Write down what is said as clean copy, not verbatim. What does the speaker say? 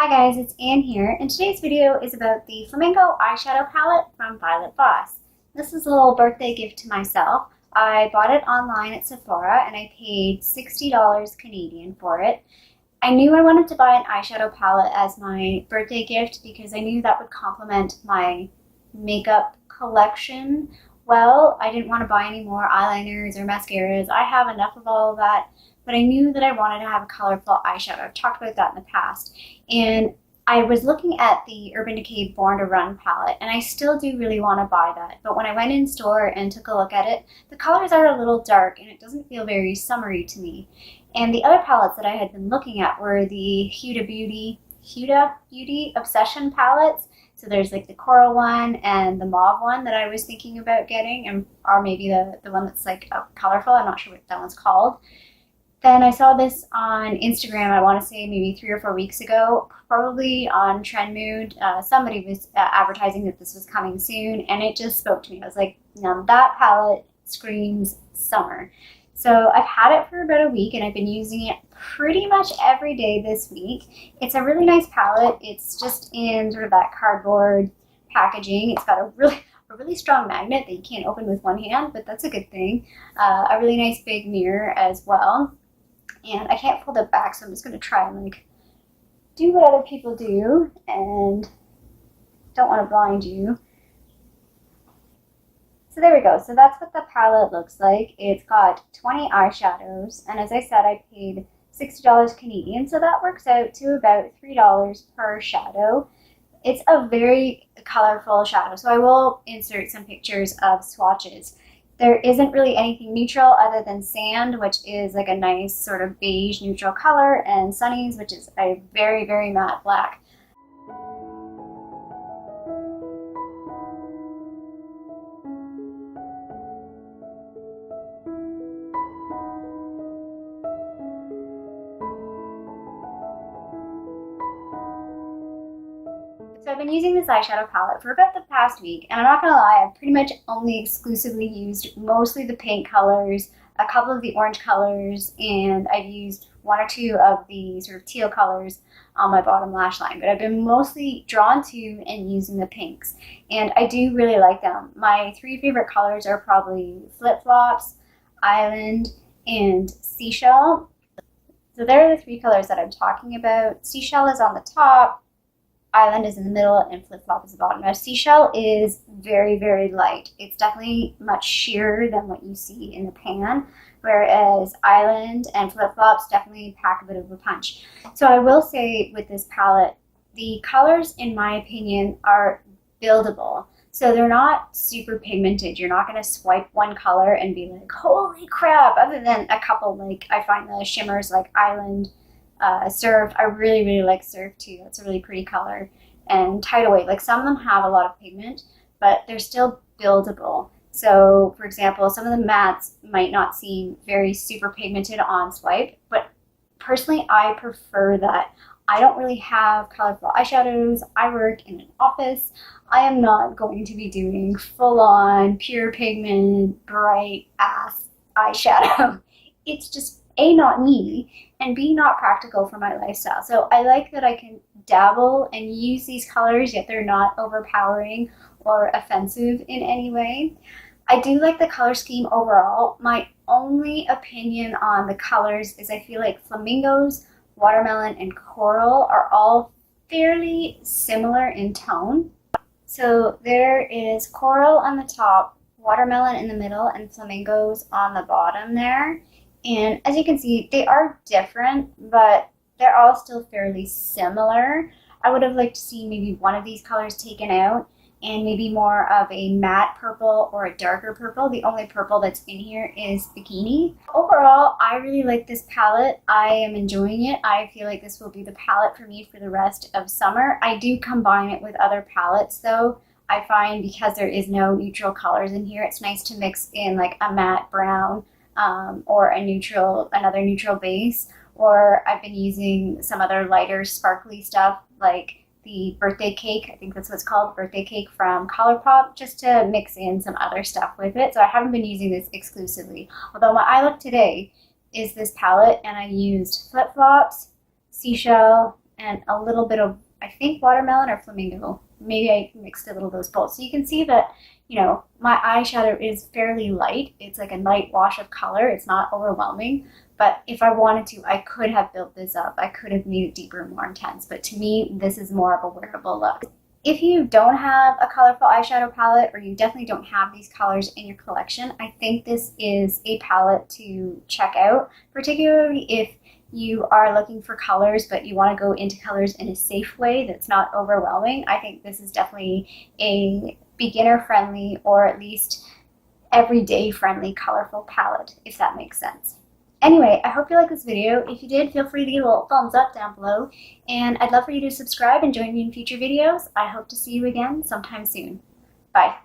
Hi guys, it's Anne here, and today's video is about the Flamingo eyeshadow palette from Violet Voss. This is a little birthday gift to myself. I bought it online at Sephora and I paid $60 Canadian for it. I knew I wanted to buy an eyeshadow palette as my birthday gift because I knew that would complement my makeup collection well. I didn't want to buy any more eyeliners or mascaras. I have enough of all of that. But I knew that I wanted to have a colorful eyeshadow. I've talked about that in the past. And I was looking at the Urban Decay Born to Run palette, and I still do really want to buy that. But when I went in store and took a look at it, the colors are a little dark, and it doesn't feel very summery to me. And the other palettes that I had been looking at were the Huda Beauty Obsession palettes. So there's like the coral one and the mauve one that I was thinking about getting, or maybe the one that's like colorful. I'm not sure what that one's called. Then I saw this on Instagram, I want to say maybe 3 or 4 weeks ago, probably on Trend Mood. Somebody was advertising that this was coming soon, and it just spoke to me. I was like, no, that palette screams summer. So I've had it for about a week, and I've been using it pretty much every day this week. It's a really nice palette. It's just in sort of that cardboard packaging. It's got a really strong magnet that you can't open with one hand, but that's a good thing. A really nice big mirror as well. And I can't fold it back, so I'm just going to try and like do what other people do and don't want to blind you. So there we go. So that's what the palette looks like. It's got 20 eyeshadows, and as I said, I paid $60 Canadian, so that works out to about $3 per shadow. It's a very colorful shadow, so I will insert some pictures of swatches. There isn't really anything neutral other than Sand, which is like a nice sort of beige neutral color, and Sunny's, which is a very, very matte black. So I've been using this eyeshadow palette for about the past week, and I'm not going to lie, I've pretty much only exclusively used mostly the pink colors, a couple of the orange colors, and I've used 1 or 2 of the sort of teal colors on my bottom lash line. But I've been mostly drawn to and using the pinks, and I do really like them. My 3 favorite colors are probably Flip Flops, Island, and Seashell. So there are the 3 colors that I'm talking about. Seashell is on the top, Island is in the middle, and Flip Flop is the bottom. Now, Seashell is very, very light. It's definitely much sheerer than what you see in the pan, whereas Island and Flip Flops definitely pack a bit of a punch. So I will say with this palette, the colors, in my opinion, are buildable. So they're not super pigmented. You're not going to swipe one color and be like, holy crap, other than a couple, like I find the shimmers like Island, Surf. I really, really like Surf too. That's a really pretty color. And Tidal Wave. Like some of them have a lot of pigment, but they're still buildable. So for example, some of the mattes might not seem very super pigmented on swipe, but personally I prefer that. I don't really have colorful eyeshadows. I work in an office. I am not going to be doing full-on pure pigment bright ass eyeshadow. It's just A, not me, and B, not practical for my lifestyle. So I like that I can dabble and use these colors, yet they're not overpowering or offensive in any way. I do like the color scheme overall. My only opinion on the colors is I feel like Flamingos, Watermelon, and Coral are all fairly similar in tone. So there is Coral on the top, Watermelon in the middle, and Flamingos on the bottom there. And as you can see, they are different, but they're all still fairly similar. I would have liked to see maybe one of these colors taken out and maybe more of a matte purple or a darker purple. The only purple that's in here is Bikini. Overall, I really like this palette. I am enjoying it. I feel like this will be the palette for me for the rest of summer. I do combine it with other palettes though. I find because there is no neutral colors in here, it's nice to mix in like a matte brown or another neutral base, or I've been using some other lighter sparkly stuff like the Birthday Cake, I think that's what it's called, Birthday Cake from Colourpop, just to mix in some other stuff with it. So I haven't been using this exclusively, although my eye look today is this palette, and I used Flip Flops, Seashell, and a little bit of, I think, watermelon or flamingo. Maybe I mixed a little of those both. So you can see that, you know, my eyeshadow is fairly light. It's like a light wash of color. It's not overwhelming. But if I wanted to, I could have built this up. I could have made it deeper and more intense. But to me, this is more of a wearable look. If you don't have a colorful eyeshadow palette, or you definitely don't have these colors in your collection, I think this is a palette to check out, particularly if you are looking for colors, but you want to go into colors in a safe way that's not overwhelming. I think this is definitely a beginner-friendly, or at least everyday-friendly colorful palette, if that makes sense. Anyway, I hope you liked this video. If you did, feel free to give a little thumbs up down below. And I'd love for you to subscribe and join me in future videos. I hope to see you again sometime soon. Bye.